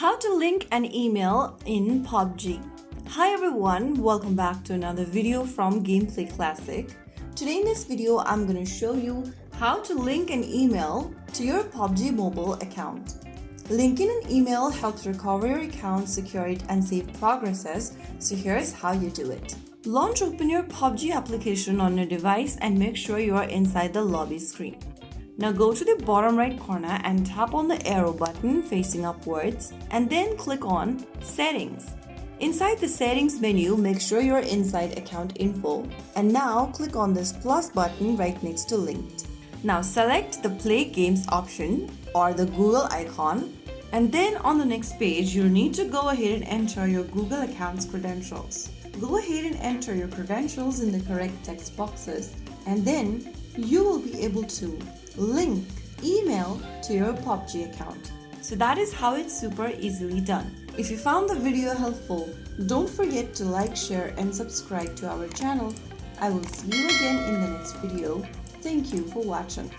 How to link an email in PUBG. Hi everyone, welcome back to another video from Gameplay Classic. Today in this video, I'm going to show you how to link an email to your PUBG mobile account. Linking an email helps recover your account, secure it, and save progresses. So here's how you do it. Launch open your PUBG application on your device and make sure you are inside the lobby screen. Now go to the bottom right corner and tap on the arrow button facing upwards and then click on Settings. Inside the Settings menu, make sure you're inside Account Info and now click on this plus button right next to Linked. Now select the Play Games option or the Google icon, and then on the next page you'll need to go ahead and enter your Google account's credentials. Go ahead and enter your credentials in the correct text boxes and then you will be able to link email to your PUBG account. So that is how it's super easily done. If you found the video helpful, don't forget to like, share and subscribe to our channel. I will see you again in the next video. Thank you for watching.